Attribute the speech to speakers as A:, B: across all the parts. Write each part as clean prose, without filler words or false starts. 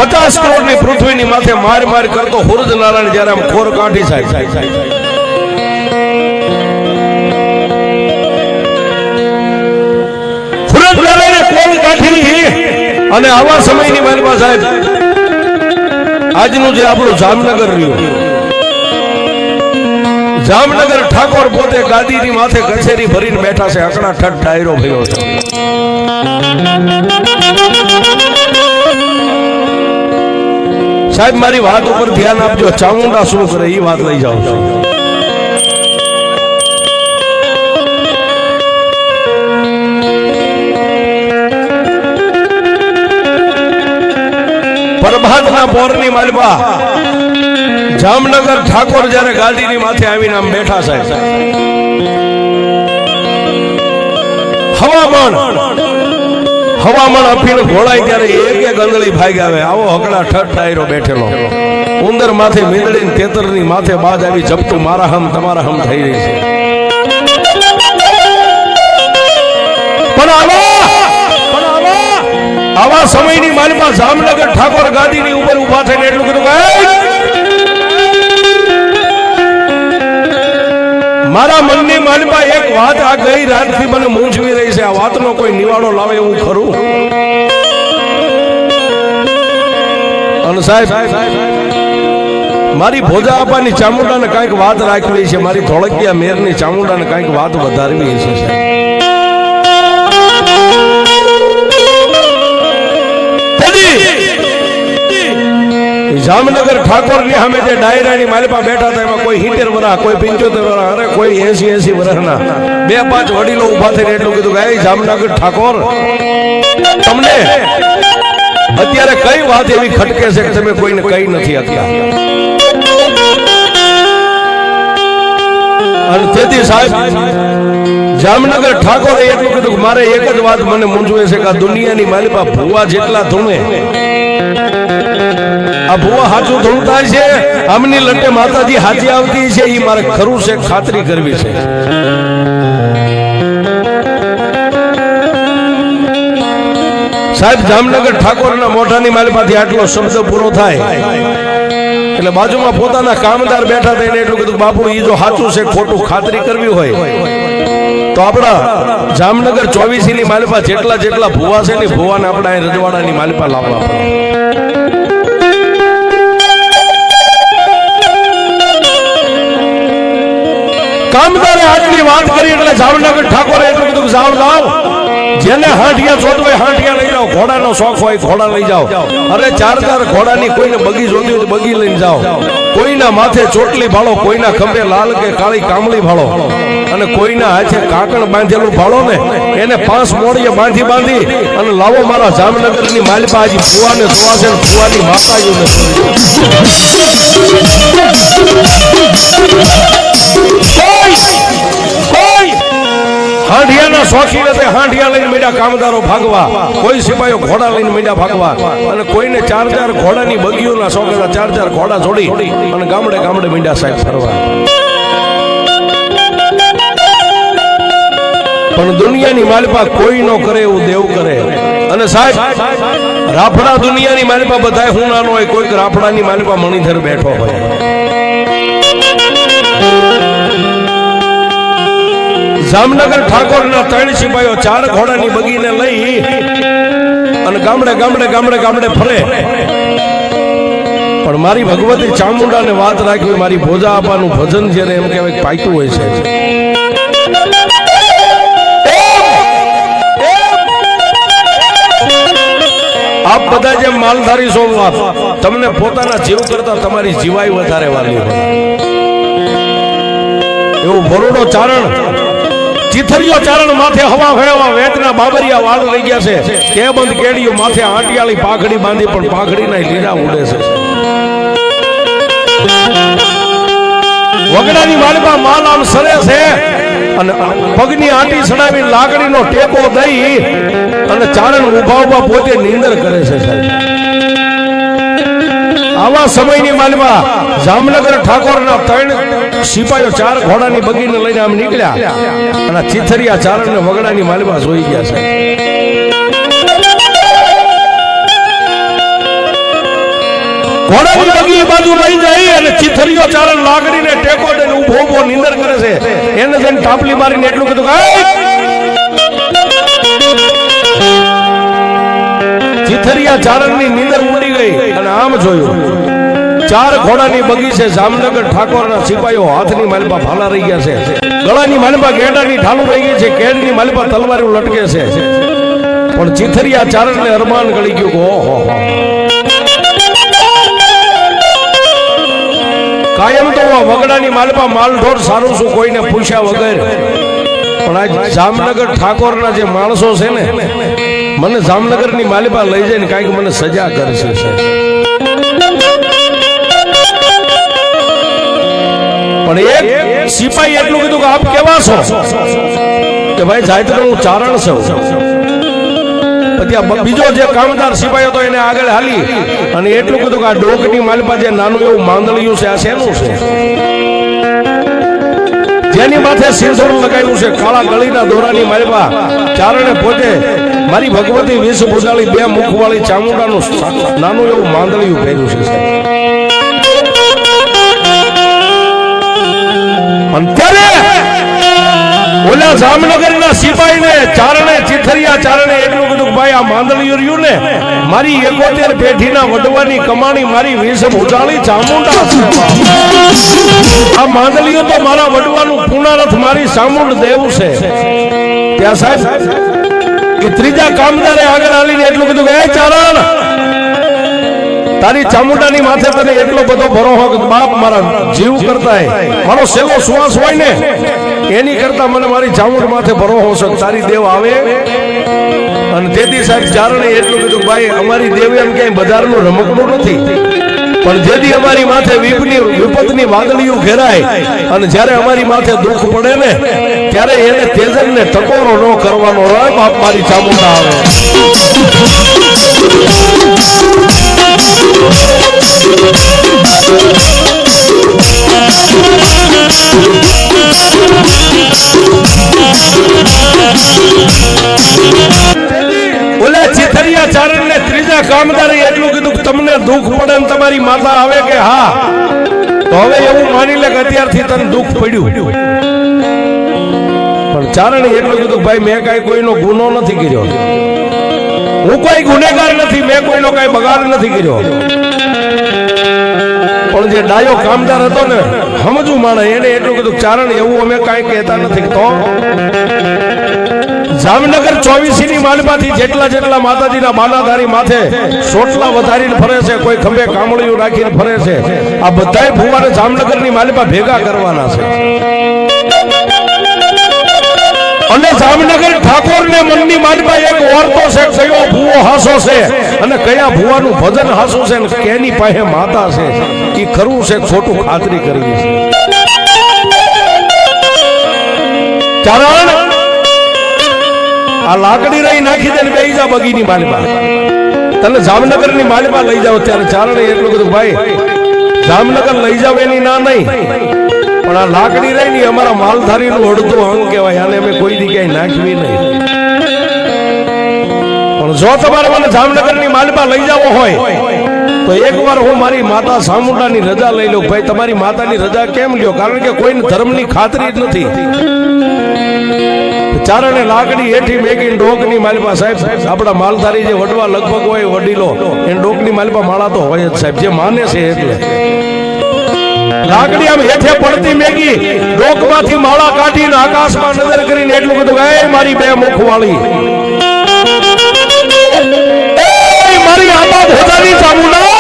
A: 50 કરોડની પૃથ્વીની માથે માર માર કરતો હુરજ નારાયણ જ્યારે આમ ખોર કાઢી સાહેબ હુરજ નારાયણે ખોર કાઢી અને આવા સમયની માલપા સાહેબ આજનું જે આપણું જામનગર રહ્યું, જામનગર ઠાકોર પોતે ગાદીની માથે કચેરી ભરીને બેઠા છે, અકડા ઠઠ ડાયરો ભર્યો છે. સાહેબ મારી વાત ઉપર ધ્યાન આપજો, ચામુંડા શું કરે એ વાત લઈ જાઓ છો. પ્રભાતના પોરની માલપા જામનગર ઠાકોર જયારે ગાદીની માથે આવીને આમ બેઠા સાહેબ, હવામાન અફીણ ઘોળાય ત્યારે એક એક ગંદળી ભાગ આવે, આવો હકડા ઠઠ ડાયરો બેઠેલો, ઉંદર માથે મીંદડી તેતરની માથે બાજ આવી જપતું મારા હમ તમારા હમ થઈ રહી છે. પણ આવા સમયની માલપા જામનગર ઠાકોર ગાદીની ઉપર ઉભા થઈને એટલું કીધું કે મારા મનની માલપા એક વાત આ ગઈ રાતથી મને મૂંઝવી રહી છે, આ વાતનો કોઈ નિવાડો લાવે એવું ખરું? અને સાહેબ મારી ભોજા આપાની ચામુંડાને કાંઈક વાત રાખવી છે, મારી ધોળકિયા મેરની ચામુંડાને કાંઈક વાત વધારવી છે. જામનગર ઠાકોર ની સામે જે ડાયરાની માલપા બેઠા હતા એમાં કોઈ 70 વર્ષ, કોઈ 75 વર્ષ, અરે કોઈ 80 વર્ષના 2-5 વડીલો ઉભા થઈને એટલું કીધું કે જામનગર ઠાકોર તમને અત્યારે કઈ વાત એવી ખટકે છે કે તમે કોઈને કઈ નથી શકતા? અને તેથી સાહેબ જામનગર ઠાકોરે એટલું કીધું કે મારે એક જ વાત મને મૂંઝવે છે કે આ દુનિયાની માલપા ભૂવા જેટલા ધૂણે, આ ભૂવા હાચું ધૂણતા છે, આમની લટે માતાજી હાજી આવતી છે, એ મારે ખરું છે ખાતરી કરવી છે. સાહેબ જામનગર ઠાકોરના મોઢાની માલપાથી આટલો શબ્દ પૂરો થાય એટલે બાજુમાં પોતાના કામદાર બેઠા થઈને એટલું કીધું બાપુ એ જો સાચું છે ખોટું ખાતરી કરવી હોય તો આપણા જામનગર 24 ની માલપા જેટલા જેટલા ભૂવા છે ને ભૂવાને આપણા રજવાડાની માલપા લાવવા પડે. કામદારે આટલી વાત કરી એટલે જામનગર ઠાકોરે એટલું કીધું કે જાઓ જેને હાંઠિયા જોતું હોય હાંઠિયા લઈ જાઓ, ઘોડાનો શોખ હોય ઘોડા લઈ જાઓ, અરે 4 ઘોડાની કોઈને બગી જોતી હોય તો બગી લઈને જાઓ, કોઈના માથે ચોટલી ભાળો, કોઈના ખંભે લાલ કે કાળી કામળી ભાળો, અને કોઈના હાથે કાકણ બાંધેલું ભાળો ને એને 5 મોડીએ બાંધી અને લાવો મારા જામનગરની માલપા આજી ફુવાને ધોવા છે, ફુવાની માતાજીને હાંડિયાના શોખીન હતા, હાંડિયા લઈને મીડા કામદારો ભાગવા, કોઈ સિપાહીઓ ઘોડા લઈને મીડા ભાગવા, અને કોઈને 4 ઘોડાની બગીઓના શોખ હતા, 4 ઘોડા જોડી અને ગામડે ગામડે મીડા સાહેબ ફરવા. પણ દુનિયાની માલપા કોઈ નો કરે એવું દેવ કરે. અને સાહેબ રાફડા દુનિયાની માલપા બધાય હું નાનો હોય, કોઈક રાફડાની માલપા મણિધર બેઠો હોય. જામનગર ઠાકોરના 3 સિપાહીઓ 4 ઘોડાની બગીને લઈ અને ગામડે ફરે. પણ મારી ભગવતી ચામુંડાને વાત રાખવી, મારી ભોજા આપાનું ભજન જેને એમ કહેવાય પાક્યું હોય છે. આપ બધા જેમ માલધારી છો, તમને પોતાના જીવ કરતા તમારી જીવાય વધારે વાલી હોય એવું ભરૂડો ચારણ, ચીથરિયો ચારણ માથે હવા ફેરવા વેતના બાબરિયા વાળ રહી ગયા છે, કે બંધ કેડીઓ માથે આંટિયાળી પાઘડી બાંધી પણ પાઘડીના લીલા ઉડે છે. વગડાની માલપા માલ આમ સરે છે અને પગની આંટી સડાવી લાકડીનો ટેકો દઈ અને ચારણ ઉભા પોતે નીંદર કરે છે. આવા સમયની માલપા જામનગર ઠાકોરના 3 સિપાહીઓ 4 ઘોડાની બગીને લઈને આમ નીકળ્યા અને ચીથરિયા ચારણને વગડાની માલપા જોઈ ગયા છે. ઘોડાની બગી બાજુ લઈ જાય અને ચીથરીઓ ચારણ લાગડીને ટેકો દઈને ઊભો ઊભો નિંદર કરે છે. એને જઈને ટાપલી મારીને એટલું કીધું કે ચીથરિયા ચારણની નીંદર ઉડી ગઈ અને આમ જોયું 4 ઘોડાની બગી છે. જામનગર ઠાકોરના સિપાહીઓ હાથની માલપા ભાલા રહી ગયા છે, ગળાની માલપા ગેડાની ઢાલું રહી ગઈ છે, કેડની માલપા તલવારો લટકે છે. પણ ચીથરિયા ચારણને અરમાન ગળી ગયું કે ઓહો, કાયમ તો વગડાની માલપા માલઢોર સારું શું કોઈને પૂછ્યા વગર. પણ આજ જામનગર ઠાકોરના જે માણસો છે ને, મને જામનગરની માલપા લઈ જઈને કાંઈક મને સજા કરશે. પણ એક સિપાહી એટલું કીધું કે આપ કેવા છો? કે ભાઈ જાયતર હું ચારણ છું. બીજો જે કામદાર સિપાહી હતો એને આગળ હાલી અને એટલું કીધું કે આ ડોકની માલપા જે નાનું એવું માંદળિયું છે, આ શેનું છે? જેની માથે સિંદૂર લગાવ્યું છે, કાળા ગળીના દોરાની માલપા ચારણે પોતે મારી ભગવતી વિષ ભૂજાળી 2 મુખવાળી ચામુંડાનું નાનું એવું માંદળિયું પહેર્યું છે. ત્યારે ઓલા જામનગરના સિપાહીને ચારણે ચીથરિયા ચારણે એટલું કીધું કે ભાઈ આ માંદળિયું રહ્યું ને, મારી 71 પેઢીના વડવાની કમાણી મારી વિષ ભૂજાળી ચામુંડા છે. આ માંદળિયું તો મારા વડવાનું પુનરથ મારી ચામુંડ દેવ છે. ત્યાં સાહેબ કે ત્રીજા કામદારે આગળ આવીને એટલું કીધું કે એ ચારણ, તારી ચામુંડાની માથે તને એટલો બધો ભરોસો કે બાપ મારા જીવ કરતા મારો સેવો શ્વાસ હોય ને એની કરતા મને મારી ચામુંડ માથે ભરોસો છે. તારી દેવ આવે અને તેથી સાહેબ ચારણે એટલું કીધું ભાઈ અમારી દેવ એમ ક્યાંય બજારનું રમકડું નથી, પણ જેથી અમારી માથે વિપતની વાદળીઓ ઘેરાય અને જ્યારે અમારી માથે દુઃખ પડે ને ત્યારે એને તેજનને ટકોરો ન કરવાનો હોય. બાપ મારી ચામુંડા આવે. ઓલા ચીથરિયા ચારણને ત્રીજા કામદારે એટલું કીધું કે તમને દુઃખ પડે ને તમારી માતા આવે કે હા, તો હવે એવું માની લે કે અત્યારથી તને દુઃખ પડ્યું. પણ ચારણે એટલું કીધું ભાઈ મેં કાંઈ કોઈનો ગુનો નથી કર્યો, હું કોઈ ગુનેગાર નથી, મેં કોઈનો કાંઈ બગાડ નથી કર્યો. પણ જે ડાયો કામદાર હતો ને સમજુ માણે એને એટલું કીધું ચારણ એવું અમે કાંઈ કહેતા નથી. તો જામનગર 24 ની માલપાથી જેટલા માતાજીના બાનાધારી માથે સોટલા વધારીને ફરે છે, કોઈ ખંભે કામળિયું રાખીને ફરે છે, આ બધાય ભુવાને જામનગરની માલપા ભેગા કરવાના છે. અને જામનગર ઠાકોરને મનની માલપા એક ઓરતો છે, કયો ભુવો હાસો છે અને કયા ભુવાનું ભજન હાસું છે, કેની પાસે માતા છે એ ખરું છે ખોટું ખાતરી કરવી છે. ચારણ આ લાકડી રહી નાખી દે ને બેહી જા બગીની માલપા, તને જામનગરની માલપા લઈ જાવ. ત્યારે ચારણે એટલું કીધું ભાઈ જામનગર લઈ જાવ એની ના નહીં, પણ આ લાકડી રહી ને અમારા માલધારીનું અડધું અંગ કહેવાય, આને અમે કોઈ દી ક્યાંય નાખવી નહીં. પણ જો તમારે મને જામનગરની માલપા લઈ જવો હોય તો એકવાર હું મારી માતા ચામુંડાની રજા લઈ લઉં. ભાઈ તમારી માતાની રજા કેમ લ્યો? કારણ કે કોઈને ધર્મની ખાતરી જ નથી. ચારણે લાકડી હેઠી મેગીને ડોકની માલપા સાહેબ આપણા માલધારી જે વડવા લગભગ હોય વડીલો એને ડોકની માલપા માળા તો હોય જ સાહેબ, જે માને છે એટલે. લાકડી આમ હેઠે પડતી મેગી ડોકમાંથી માળા કાઢીને આકાશમાં નજર કરીને એટલું બધું એ મારી 2 મુખવાળી, એ મારી આબા ભોજાની ચામુંડા,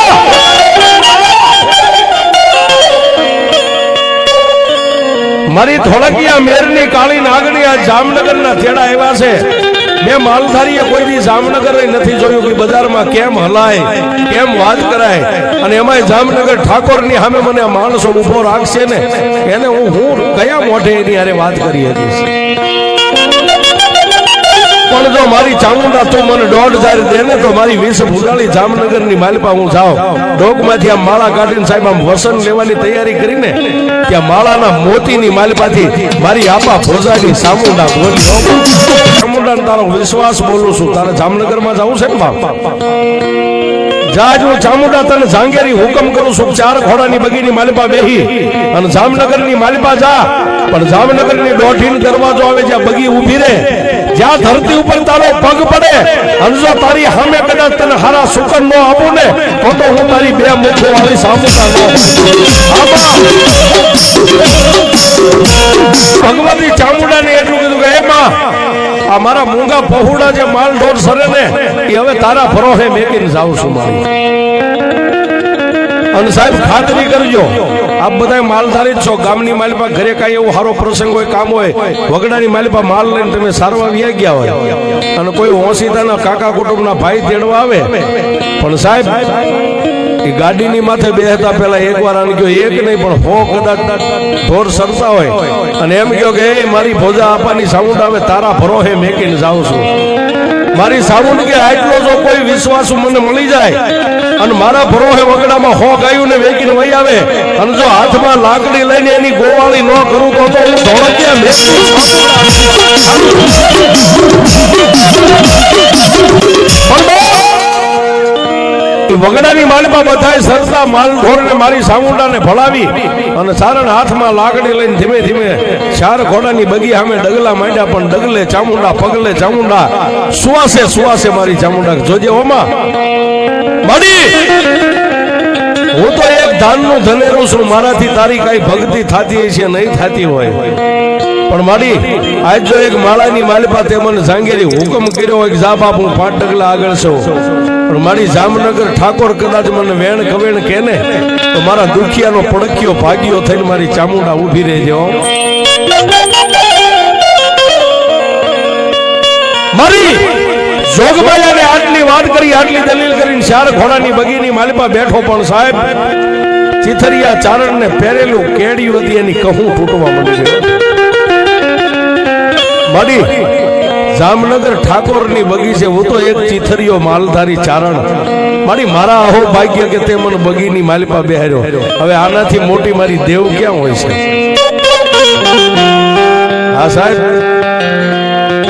A: મારી ધોળકિયા મેરની કાળી નાગણી આ જામનગરના થેડા એવા છે. મેં માલધારીએ કોઈ દી જામનગર નથી જોયું કે બજારમાં કેમ હલાય, કેમ વાત કરાય. અને એમાંય જામનગર ઠાકોરની સામે મને માણસો ઉભો રાખશે ને એને હું કયા મોઢે એની હારે વાત કરી હતી. પણ જો મારી ચામુંડા તું મને 1.5 દે ને તો મારી વિષ ભૂજાળી જામનગરની માલપા હું જાઉં. ડોકમાંથી આમ માળા કાઢીને સાહેબ આમ વસન લેવાની તૈયારી કરીને ત્યાં માળાના મોતીની માલપાથી મારી આપા ભોજાની ચામુંડા બોલી. ચામુંડા તારો વિશ્વાસ બોલું છું, તારે જામનગરમાં જવું છે ને બાપ? જાજ હું ચામુંડા તને જાંગેરી હુકમ કરું છું 4 ઘોડાની બગીની માલિપા બેહી અને જામનગરની માલિપા જા પણ જામનગરની દોઢીનો દરવાજો આવે જ્યાં બગી ઊભી રહે જ્યાં ધરતી ઉપર તારો પગ પડે અને જો તારી સામે કદાચ તને હારા સુકન નો આપું ને તો હું તારી બે મુખો વાળી સામુંડા ભગવતી ચામુંડા ને એટલું કીધું કે એમાં આ મારા મૂંગા પહોળા જે માલ ઢોર સરે ને એ હવે તારા ભરોસે મેકીને જાઉં છું મારી અને સાહેબ ખાતરી કરજો આપ બધા માલધારી જ છો ગામની માલિપા ઘરે કાંઈ એવું સારો પ્રસંગ હોય કામ હોય વગડાની માલિપા માલ લઈને તમે સારવા વ્યા ગયા હોય અને કોઈ ઓસીતાના કાકા કુટુંબના ભાઈ તેડવા આવે પણ સાહેબ એ ગાડીની માથે બેહતા પેલા એકવાર આને કયો એક નહીં પણ હો કદાચ ઢોર સરતા હોય અને એમ કયો કે એ મારી ભોજા આપવાની સાઉન્ડ આવે તારા ભરોહે મેકીને જાઉં છું મારી સાઉન્ડ કે આટલો જો કોઈ વિશ્વાસ મને મળી જાય અને મારા ભરોહે વગડામાં હો ગાયું ને વેકીને વહી આવે અને જો હાથમાં લાકડી લઈને એની ગોવાળી ન કરું તો હું ધોળકિયા વગડાની માલિપા બધાય સરતા માલ ઢોરને મારી સામુંડાને ભળાવી અને સારણ હાથમાં લાકડી લઈને ધીમે ધીમે 4 ઘોડાની બગી સામે ડગલા માંડ્યા પણ ડગલે ચામુંડા પગલે ચામુંડા સુવાસે મારી ચામુંડા જોજે ઓમાં મડી હું તો એક ધાનનું ધનેરું છું મારાથી તારી કઈ ભક્તિ થતી છે નહીં થતી હોય પણ માડી આજ જો એક માળાની માલિપા તે મને જાંગેરી હુકમ કર્યો હોય કે જા બાપ હું 5 ડગલા આગળ છું પણ મારી જામનગર ઠાકોર કદાચ મને વેણ કવેણ કે ને તો મારા દુખિયાનો પડક્યો ભાગ્યો થઈને મારી ચામુંડા ઊભી રહેજો મારી જોગમાયાને આટલી વાત કરી આટલી દલીલ કરીને 4 ઘોડાની બગીની માલિપા બેઠો પણ સાહેબ ચિથરિયા ચારણને પહેરેલું કેડિયું હતી એની કહું તૂટવા માંડી ગયો મારી જામનગર ઠાકોરની બગી છે હું તો એક ચિથરિયો માલધારી ચારણ મારી મારા અહો ભાગ્ય કે તે મને બગીની માલિપા બેહાર્યો હવે આનાથી મોટી મારી દેવ ક્યાં હોય છે હા સાહેબ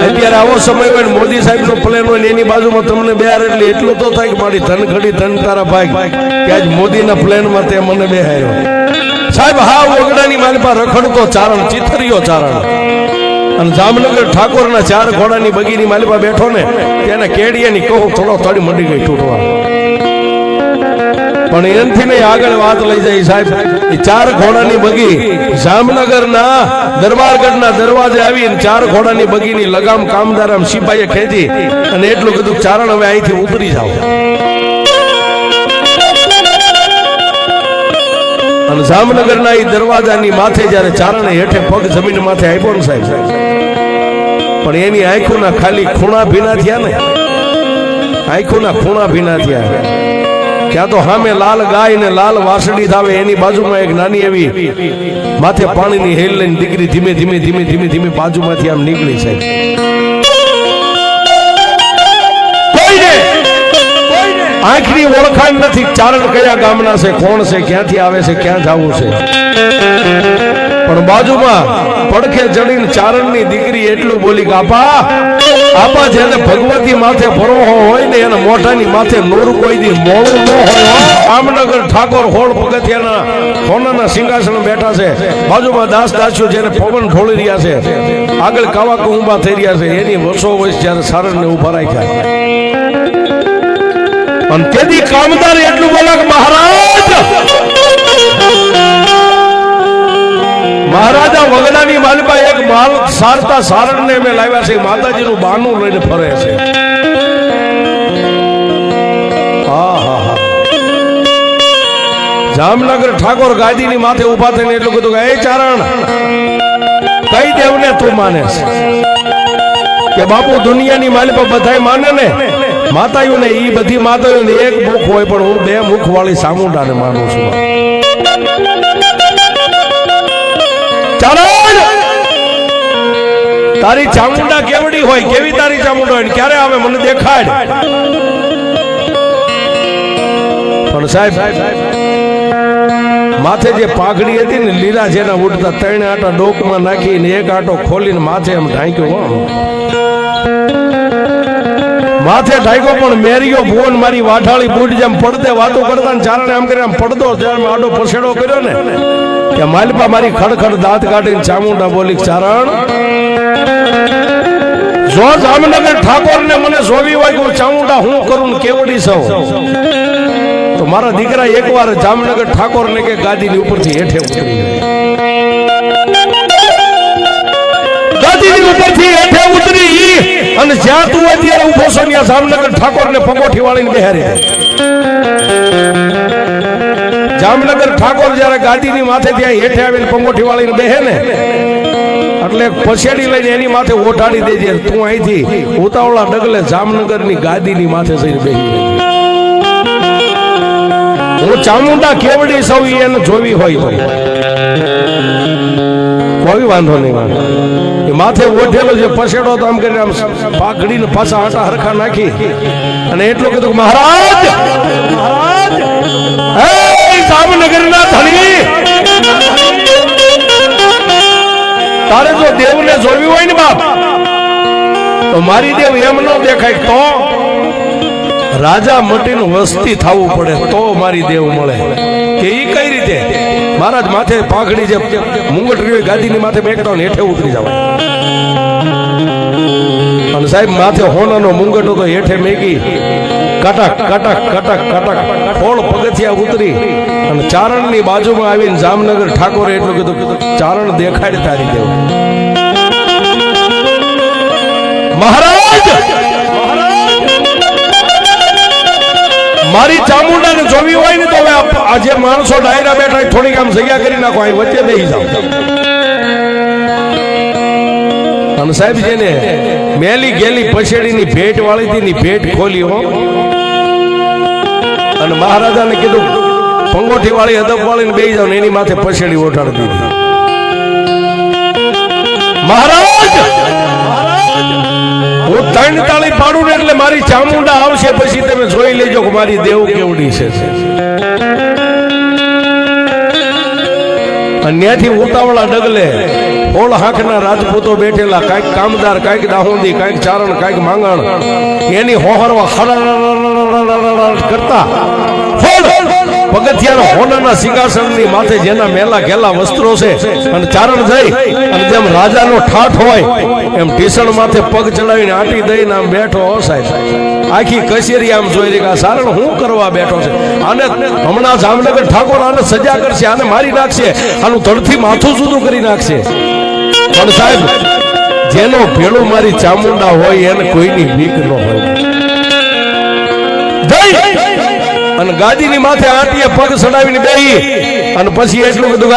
A: અત્યારે આવો સમય હોય મોદી સાહેબ નો પ્લેન હોય એની બાજુમાં તમને બેહાર એટલે એટલું તો થાય કે મારી ધન ઘડી ધન તારા ભાગ કે આજ મોદીના પ્લેનમાં તે મને બેહાર્યો સાહેબ હા વગડાની માલિપા રખડતો ચારણ ચિથરિયો ચારણ અને જામનગર ઠાકોરના 4 ઘોડાની બગીની માલિપા બેઠો ને તેને કેડિયાની કહું થોડો થોડી મંડી ગઈ તૂટવા પણ એનથી નહીં આગળ વાત લઈ જાય સાહેબ એ 4 ઘોડાની બગી જામનગરના દરબારગઢના દરવાજે આવી 4 ઘોડાની બગીની લગામ કામદારામ સિપાહીએ ખેંચી અને એટલું કીધું ચારણ હવે અહીંથી ઉતરી જાઓ અને જામનગરના એ દરવાજાની માથે જ્યારે ચારણે હેઠે પગ જમીન માથે આપ્યો ને સાહેબ પણ એની આંખોના ખાલી ખૂણા ભીના થયા ને આંખોના ખૂણા ભીના થયા ત્યાં તો સામે લાલ ગાય ને લાલ વાસડી થાવે એની બાજુમાં એક નાની એવી માથે પાણીની હેલ લઈને દીકરી ધીમે ધીમે ધીમે ધીમે ધીમે બાજુમાંથી આમ નીકળી છે આંખની ઓળખાણ નથી ચારણ કયા ગામના છે કોણ છે ક્યાંથી આવે છે ક્યાં જવું છે પણ બાજુમાં પડખે ચડીને ચારણની દીકરી એટલું બોલી કે આપા જેને ભગવતી માથે ભરોહો હોય ને એને મોઢાની માથે નૂર કોઈ દી મોળું ન હોય જામનગર ઠાકોર હોળ પગથિયાના સોનાના સિંહાસન બેઠા છે બાજુમાં દાસ દાસીઓ જેને પવન ઢોળી રહ્યા છે આગળ કાવા કુંભા થઈ રહ્યા છે એની વર્ષો વર્ષ જ્યારે ચારણને ઉભા રાખ્યા અને તેથી કામદાર એટલું બોલા કે મહારાજા વગડાની માલિપા એક માલ સારતા સારણને અમે લાવ્યા છે માતાજીનું બાનું લઈને ફરે છે જામનગર ઠાકોર ગાદીની માથે ઉભા થઈને એટલું કીધું કે એ ચારણ કઈ દેવને તું માને છે કે બાપુ દુનિયાની માલિપા બધાય માને ને માતાઓને ઈ બધી માતાઓને એક મુખ હોય પણ હું 2 મુખ વાળી સામુંડાને માનું છું ચારણ તારી ચામુંડા કેવડી હોય કેવી તારી ચામુંડા હોય ક્યારે આવે મને દેખાડ પણ સાહેબ માથે જે પાઘડી હતી ને લીલા જેના ઉડતા 3 આટા ડોકમાં નાખીને 1 આટો ખોલીને માથે એમ ઢાંક્યો માથે ઢાઈકો પણ મેરિયો ભુવન મારી વાઠાળી બૂટ જેમ પડદે વાતો કરતા ને ચારણે આમ કરીને આમ પડદો જ્યારે આડો પછેડો કર્યો ને કે માલપા મારી ખડખડ દાંત કાઢીને ચામુંડા બોલી ચારણ જો જામનગર ઠાકોર ને મને જોવી હોય કે ચામુંડા હું કરું ને કેવડી સૌ તો મારા દીકરા એકવાર જામનગર ઠાકોર ને કે ગાદીની ઉપરથી હેઠે ઉતરી ગાદીની ઉપરથી હેઠે ઉતરી અને જ્યાં તું અત્યારે ઉભો છો ત્યાં જામનગર ઠાકોર ને પગોઠી વાળીને બેહારી જામનગર ઠાકોર જયારે ગાદીની માથે ત્યાં હેઠે આવીને પગોઠી વાળીને બેહે ને એટલે પછેડી લઈને એની માથે ઓઠાડી દેજે તું અહીંથી ઉતાવળા ડગલે જામનગરની ગાદીની માથે જઈને બેહી હું ચામુંડા કેવડી સૌ એને જોવી હોય તો કોઈ વાંધો નહીં એ માથે ઓઠેલો જે પછેડો તો આમ કરીને આમ પાઘડીને પાછા આટા હરખા નાખી અને એટલું કીધું મહારાજ જામનગરના ધણી તારે જો દેવને જોવી હોય ને બાપ તો મારી દેવ એમ ન દેખાય તો રાજા મટીનું વસ્તી થવું પડે તો મારી દેવ મળે કે ઈ કઈ રીતે મહારાજ માથે પાઘડી જે મુંગટરી ગાદીની માથે બેઠો ને હેઠે ઉતરી જવાય અને સાહેબ માથે હોનાનો મુંગટો તો હેઠે મેગી કટક કટક કટક કટક ફોળ પગથિયા ઉતરી અને ચારણની બાજુમાં આવીને જામનગર ઠાકોરે એટલું કીધું ચારણ દેખાડે તારી દેવ મહારાજ મારી ચામુંડાને જોવી હોય ને તો હવે આજે માણસો ડાયરા બેઠા થોડીક આમ જગ્યા કરી નાખો અહીં વચ્ચે બેસી જાવ અને સાહેબ જેને મેલી ગેલી પછેડીની ભેટ વાળી હતી ની ભેટ ખોલી હો અને મહારાજાને કીધું પંગોઠી વાળી હદપ વાળીને બેસી જાવ ને એની માથે પછેડી ઓઠાડી દીધી મહારાજ હું 3 તાળી પાડું ને એટલે મારી ચામુંડા આવશે પછી તમે જોઈ લેજો કે મારી દેવ કેવડી છે ત્યાંથી ઉતાવળા ડગલે ઓળ હાંકના રાજપૂતો બેઠેલા કાંઈક કામદાર કાંઈક દાહોદી કાંઈક ચારણ કાંઈક માંગણ એની હોહરવા ખડ કરતા પગથિયાના હોનાના સિંહાસનની માથે જેના મેલા ઘેલા વસ્ત્રો છે અને ચારણ જઈ અને જેમ રાજાનો ઠાઠ હોય એમ ટીસણ માથે પગ ચડાવીને આંટી દઈને આમ બેઠો હો સાહેબ આખી કચેરી આમ જોઈ રહી સારણ હું કરવા બેઠો છે આને હમણાં જામનગર ઠાકોર આને સજા કરશે આને મારી નાખશે આનું ધડથી માથું જુદું કરી નાખશે પણ સાહેબ જેનો ભેળું મારી ચામુંડા હોય એને કોઈની બીક ન હોય અને ગાદીની માથે આંટીએ પગ ચડાવીને બેહી અને પછી એટલું બધું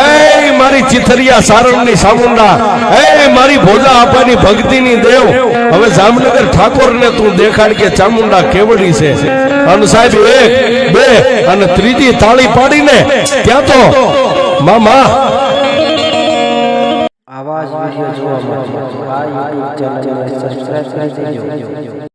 A: એ મારી ચિથરિયા સારણની ચામુંડા એ મારી ભોજા આપવાની ભક્તિની દેવ હવે જામનગર ઠાકોરને તું દેખાડ કે ચામુંડા કેવડી છે અને સાહેબ 1 2 અને ત્રીજી તાળી પાડીને ત્યાં તો મામા
B: આવાજ વિડિયો જોવા માટે આ YouTube ચેનલને સબસ્ક્રાઇબ કરી દેજો।